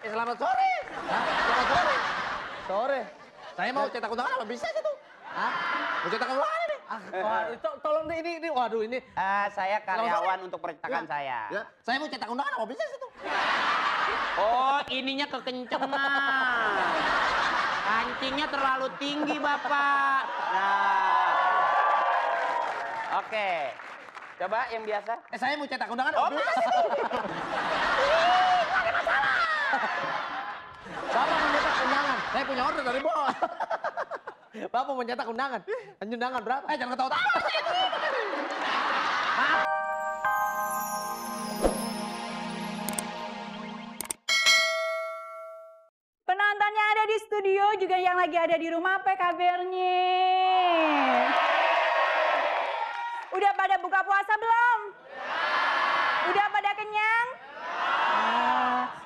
selamat sore. Hah? Selamat sore. Sore. Saya mau cetak undangan apa bisa sih tuh? Hah? Mau cetak undangan ini? Tolong ini, waduh ini. Saya karyawan untuk percetakan saya. Ya, saya mau cetak undangan apa bisa sih tuh? Oh, ininya kekencengan. Kancingnya terlalu tinggi, Bapak. Nah. Oke. Coba yang biasa. Saya mau cetak undangan apa bisa sih tuh? Bapak mencetak undangan. Saya punya order dari bos. Bapak mencetak undangan. Undangan berapa? Jangan ketawa-tawa. Penonton yang ada di studio juga yang lagi ada di rumah, apa kabarnya? Udah pada buka puasa belum? Udah pada kenyang?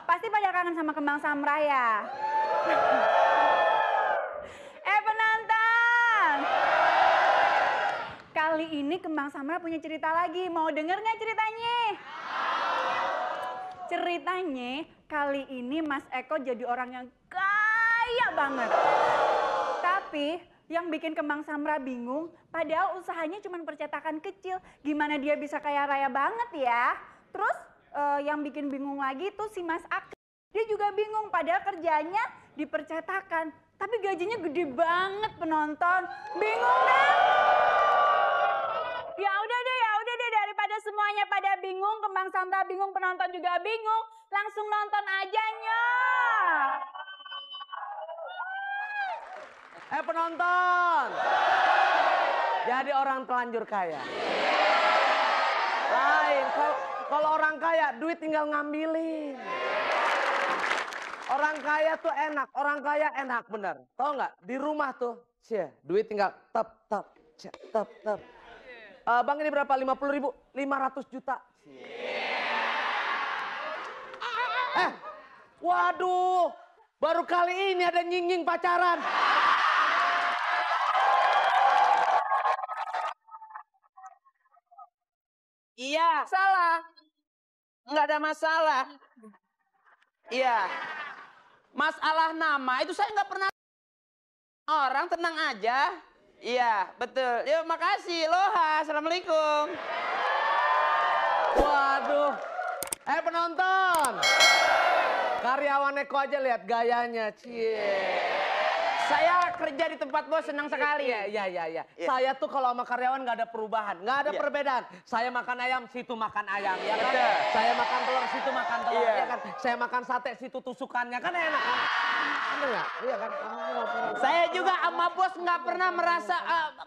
Pasti pada kangen sama kembang samra ya? Penonton! Kali ini kembang samra punya cerita lagi, mau denger nggak ceritanya? Ceritanya kali ini Mas Eko jadi orang yang kaya banget. Tapi yang bikin Kembang Samra bingung, padahal usahanya cuma percetakan kecil. Gimana dia bisa kaya raya banget ya? Terus yang bikin bingung lagi tuh si Mas Akri. Dia juga bingung, padahal kerjanya di percetakan. Tapi gajinya gede banget penonton. Bingung kan? Ya udah deh daripada semuanya pada bingung, Kembang Samra bingung, penonton juga bingung. Langsung nonton aja nyok. Penonton. Jadi orang telanjur kaya. Lain, kalau orang kaya duit tinggal ngambilin. Orang kaya tuh enak, orang kaya enak bener. Tahu nggak? Di rumah tuh, duit tinggal tep. Bang ini berapa? 50.000? 500 juta. Waduh, baru kali ini ada nying-nying pacaran. Iya, salah. Nggak ada masalah. Iya. Masalah nama itu saya nggak pernah. Orang tenang aja. Iya, betul. Yuk, makasih. Loha, assalamualaikum. Waduh. Penonton. Karyawan Eko aja lihat gayanya. Saya kerja di tempat bos senang sekali. Iya. Saya tuh kalau sama karyawan nggak ada perubahan, nggak ada perbedaan. Saya makan ayam, situ makan ayam, ya kan? Betul. Saya makan telur, situ makan telur, ya kan? Saya makan sate, situ tusukannya, kan enak kan? Bener nggak? Iya kan? Saya juga sama bos nggak pernah merasa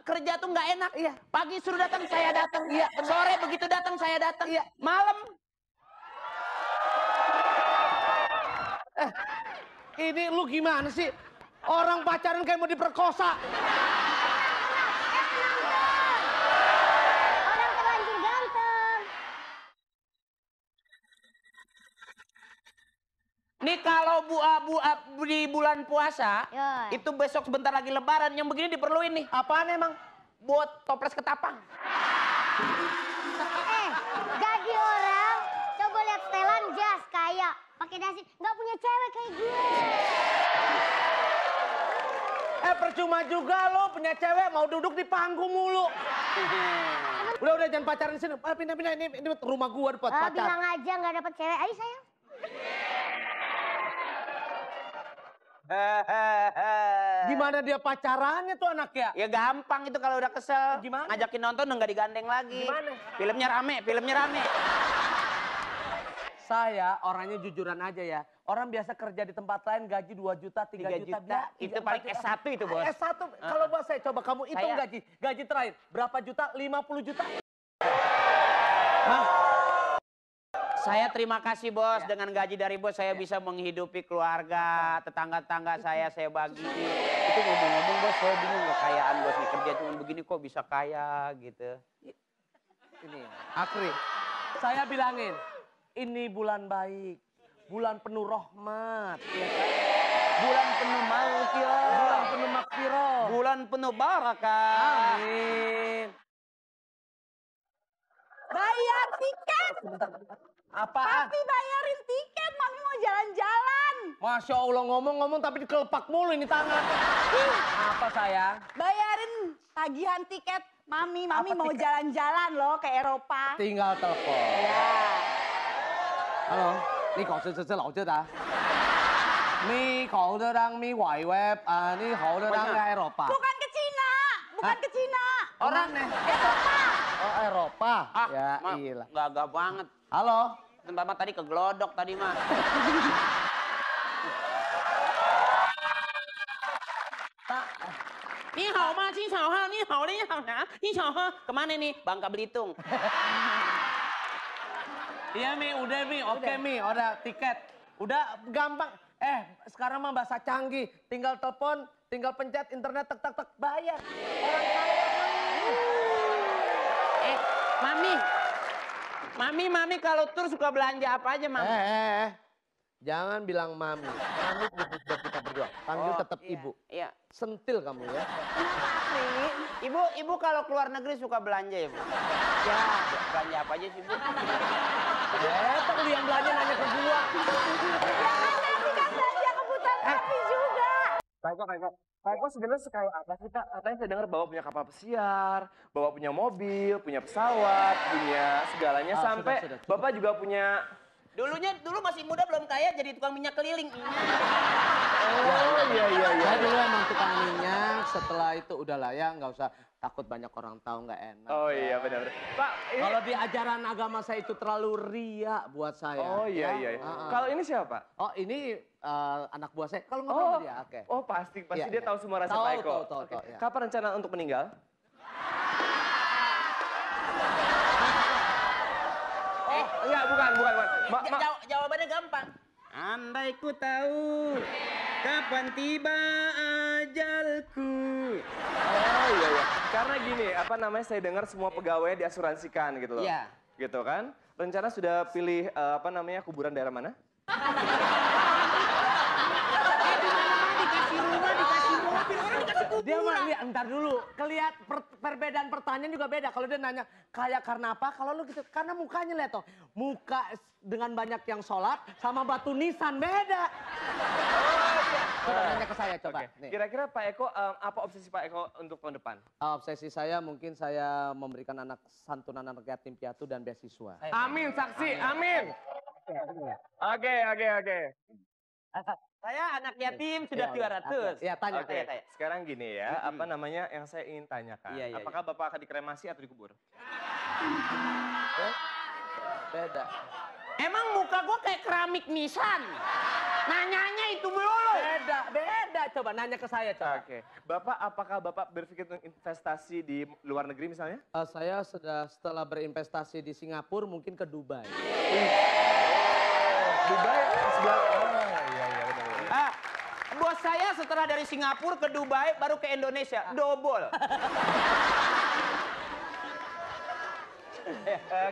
kerja tuh nggak enak. Iya. Pagi suruh datang saya datang. Iya. Sore begitu datang saya datang. Iya. Malam. Ini lu gimana sih? Orang pacaran kayak mau diperkosa. Orang terlanjur ganteng. Nih kalau di bulan puasa, Ya. itu besok sebentar lagi lebaran, yang begini diperluin nih. Apaan emang? Buat toples ketapang. Jadi orang, coba lihat setelan jas kaya. Pakai dasi, nggak punya cewek kayak gue. Percuma juga lo punya cewek mau duduk di panggung mulu. Udah jangan pacaran di sini. Pindah ini rumah gua buat pacar. Bilang aja nggak dapet cewek. Ayo sayang. Gimana dia pacarannya tuh anak ya? Ya gampang itu kalau udah kesel. Gimana? Ngajakin nonton udah nggak digandeng lagi. Gimana? Filmnya rame. Saya orangnya jujuran aja ya. Orang biasa kerja di tempat lain gaji 2 juta, 3 juta. Itu paling S1 itu bos. S1, kalau bos saya coba kamu hitung Saya- gaji terakhir. Berapa juta? 50 juta. Saya terima kasih bos, dengan gaji dari bos saya bisa menghidupi keluarga, tetangga-tetangga saya bagi. Itu ngomong-ngomong bos, saya bingung kekayaan bos nih, kerja cuma begini kok bisa kaya gitu. Ini Akri, saya bilangin, ini bulan baik, bulan penuh rahmat, ya kan? Bulan penuh maghfirah, Bulan penuh makfirah. bulan penuh barakah. Amin. Bayar tiket. Apaan? Papi bayarin tiket, Mami mau jalan-jalan. Masya Allah ngomong-ngomong tapi dikelepak mulu ini tangan. Apa sayang? Bayarin tagihan tiket Mami mau jalan-jalan loh ke Eropa. Tinggal telepon. Ya. Halo, ini kau是老家的啊？你好的让你外web你好的让 Eropa. Bukan ke Cina, bukan ke Cina. Orang nih. Eropa. Oh Eropa. Ah, Ya ma- iya. Gagah banget. Halo. Mama tadi keglodok tadi mah. Ni hao ma, ni hao ha, ni hao ni hao na, ni hao ha. Kemana nih? Bangka Belitung. Iya Mi, udah Mi, oke Mi, udah tiket. Udah gampang. Sekarang mah bahasa canggih. Tinggal telepon, tinggal pencet internet, tek tek tek bayar. Orang kaya. Mami kalau tur suka belanja apa aja, Mami? Jangan bilang mami. Mami buat kita berdua. Panggil tetap ibu. Iya. Sentil kamu ya. Ibu kalau keluar negeri suka belanja ya, Bu? Ya, belanja apa aja sih, Bu? Tak lu yang belanja nanya ke gua. Nanti kan belanja kebutuhan Papi juga. Pak Eko sebenarnya sekaya apa sih Pak? Katanya saya dengar bawa punya kapal pesiar, bawa punya mobil, punya pesawat, punya segalanya sampai sudah. Bapak juga punya. Dulu masih muda belum kaya jadi tukang minyak keliling. Oh iya. Saya dulu emang tukang minyak, setelah itu udahlah ya nggak usah takut banyak orang tahu nggak enak. Oh iya benar. Pak, ini. Kalau di ajaran agama saya itu terlalu ria buat saya. Oh iya. Kalau ini siapa Pak? Oh ini anak buah saya. Kalau ngobrol sama dia, oke. Oh pasti Iya, dia iya. tahu semua rasa Tahu, Pak Eko. tahu, Oke. ya. Kapan rencana untuk meninggal? Enggak, bukan. Jawabannya gampang. Andai ku tahu kapan tiba ajalku. Oh iya. Karena gini, apa namanya saya dengar semua pegawainya diasuransikan gitu loh. Iya. Gitu kan? Rencana sudah pilih apa namanya kuburan daerah mana? Dikasih rumah, dikasih mobil, orang dikasih kuburan. Dia mah lihat entar dulu. Kelihat perbedaan pertanyaan juga beda. Kalau dia nanya kaya karena apa? Kalau lu gitu karena mukanya lihat toh. Muka dengan banyak yang sholat sama batu nisan beda. Coba nanya ke saya coba. Oke. Nih. Kira-kira Pak Eko apa obsesi Pak Eko untuk tahun depan? Obsesi saya mungkin saya memberikan santunan anak yatim piatu dan beasiswa. Amin saksi, amin. Oke. Saya anak yatim sudah Iya, 200. Iya, tanya. Oke. Sekarang gini ya, apa namanya yang saya ingin tanyakan. Iya. Apakah Bapak akan dikremasi atau dikubur? Beda. Emang muka gua kayak keramik nisan. Nanyanya itu melulu. Beda. Coba nanya ke saya coba. Oke. Bapak, apakah Bapak berpikir untuk investasi di luar negeri misalnya? Saya sudah setelah berinvestasi di Singapura mungkin ke Dubai. Dubai sebelah. Iya benar. Bos saya setelah dari Singapura ke Dubai baru ke Indonesia. Double.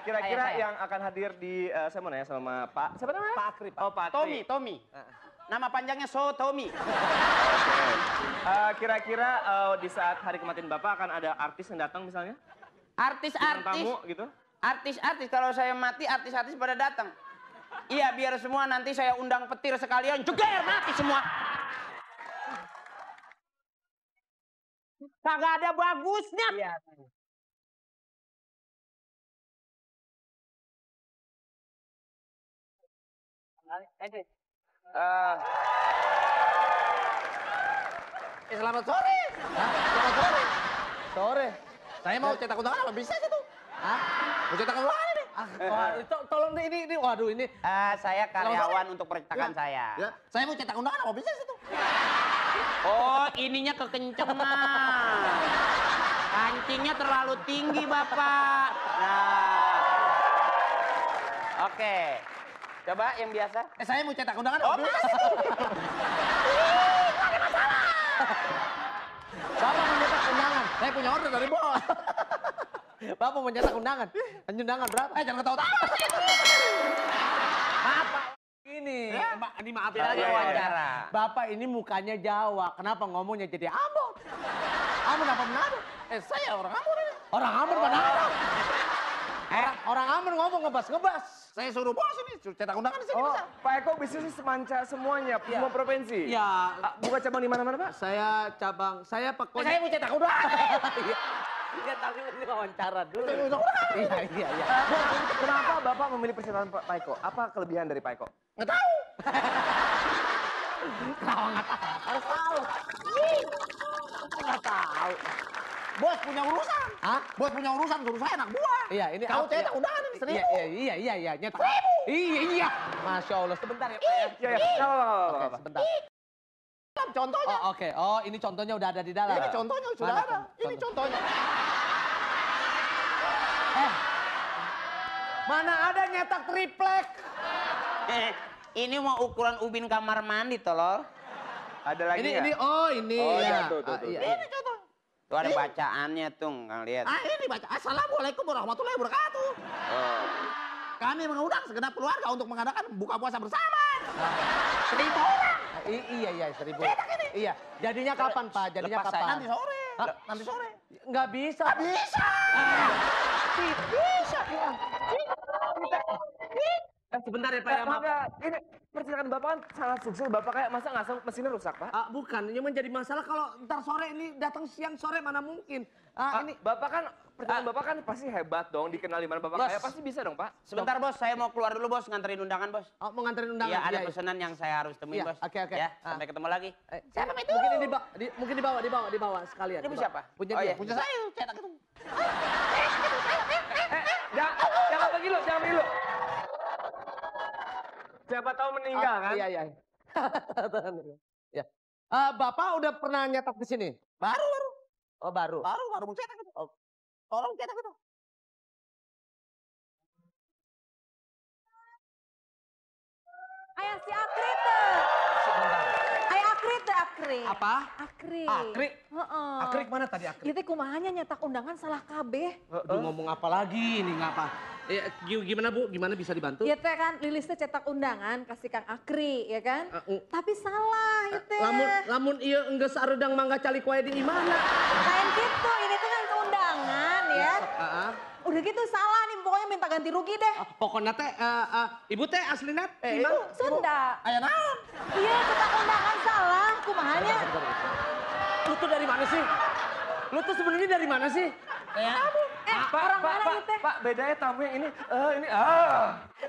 Kira-kira Saya. yang akan hadir di saya mau nanya sama Pak. Siapa namanya? Pak Akri. Oh, Pak Akri. Tommy. Nama panjangnya Tommy. Oke. Kira-kira di saat hari kematian Bapak akan ada artis yang datang misalnya? Bintang Artis-artis. tamu gitu? Artis-artis kalau saya mati artis-artis pada datang. Iya biar semua nanti saya undang petir sekalian jeger mati semua. Kagak ada bagusnya. Iya. Selamat sore. Selamat sore. Sore. Saya mau cetak undangan apa bisa sih tuh? Mau cetak undangan nih. Tolong deh ini waduh ini. Saya karyawan untuk percetakan saya. Ya, saya mau cetak undangan apa bisa sih tuh? Oh, ininya kekencengan. Kancingnya terlalu tinggi, Bapak. Nah. Oke. Coba yang biasa. Saya mau cetak undangan Oh, apa bisa masih sih tuh? Bapak mau cetak undangan. Saya punya order dari bawah. Bapak mau cetak undangan. Undangan berapa? Jangan ketawa-tawa. Bapak ini, ini maafin aja Iya, wawancara. Bapak ini mukanya Jawa. Kenapa ngomongnya jadi Ambon? Ambon apa Manado? Saya orang Ambon ini. Orang Ambon Manado. Orang aman ngomong ngebas. Saya suruh bos ini, cetak undangan di sini. Oh, bisa. Pak Eko bisnisnya semanca semuanya, semua provinsi. Iya. Buka cabang di mana-mana, Pak? Saya Saya pokoknya. mau cetak undangan. Iya, tapi ini wawancara dulu. Cetak undangan. Iya. Kenapa Bapak memilih persyaratan Pak Eko? Apa kelebihan dari Pak Eko? Nggak tahu. Harus tahu. Nggak tahu. Bos punya urusan. Hah? Bos punya urusan, suruh saya anak buah. Iya, ini Kau apa cetak ya? undangan ini 1.000. Iya, nyetak. Iya. Masya Allah, sebentar ya Pak ya. Iya, nggak apa-apa. Oke, sebentar. Contohnya. Oke. Oh, ini contohnya udah ada di dalam. Ini contohnya sudah Mana ada. Ini contohnya. Mana ada nyetak triplek? Ini mau ukuran ubin kamar mandi, tolol. Ada lagi Ini, ya? ini Oh, ya. iya, tuh. Iya. Ini contoh. Tuh ada bacaannya tuh, Kang lihat. Ini baca. Assalamualaikum warahmatullahi wabarakatuh. Kami mengundang segenap keluarga untuk mengadakan buka puasa bersama. 1.000 orang. Iya, 1.000. Iya. Jadinya kapan, Pak? Jadinya Lepas kapan? Nanti sore. Hah? Nanti sore. Nggak bisa. Bisa. Bisa. Sebentar ya, Pak ya. Maaf. Enggak, ini persilakan Bapak kan sangat sukses. Bapak kayak masa nggak mesinnya rusak, Pak? Bukan, ini menjadi masalah kalau ntar sore ini datang siang sore mana mungkin. Ini Bapak kan, perjalanan Bapak kan pasti hebat dong, dikenal di mana Bapak Bos. kaya, pasti bisa dong, Pak. Sebentar, Bos, saya mau keluar dulu, Bos, nganterin undangan, Bos. mau nganterin undangan. Iya, ada Iya. pesanan yang saya harus temuin, Iya, Bos. oke. Ya, sampai ketemu lagi. Siapa itu? Mungkin dibawa sekalian. Ini punya siapa? Punya Oh, dia. iya. Punya saya cetak itu. Jangan pergi lu. Siapa tahu meninggal kan? Iya. Ya. Bapak udah pernah nyetak di sini? Baru. Oh, baru. Baru mau cetak itu. Tolong cetak itu. Ayah si Akrit tuh. Ayah Akrit tuh Akrit. Apa? Akrit. Akrik. Heeh. Akrik mana tadi Akrik? Itu kumahanya nyetak undangan salah kabeh. Aduh, ngomong apa lagi ini ngapa? Gimana Bu? Gimana bisa dibantu? Ya teh kan Lilisnya cetak undangan kasih Kang Akri ya kan. Tapi salah ya teh. Lamun iya enggeus sareudang mangga calik wae di imana? Lain gitu, ini tuh kan undangan ya. Udah gitu salah nih, pokoknya minta ganti rugi deh. Pokoknya teh Ibu teh aslinya di mana? Sunda. Ayah naon? Iya, cetak undangan salah, kumahanya. Lu tuh dari mana sih? Lu tuh sebenarnya dari mana sih? Orang mana itu teh? Pak, bedanya tamu yang ini,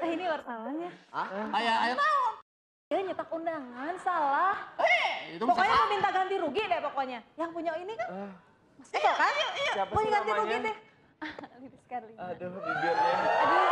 Ini wartawannya. Ayah naon? Ya nyetak undangan salah. Itu Pokoknya mau minta ganti rugi deh pokoknya. Yang punya ini kan? Mas Eko kan? Siapa Mau sih ganti rugi namanya? deh. Lilis Karlina. Aduh, bibirnya. Aduh,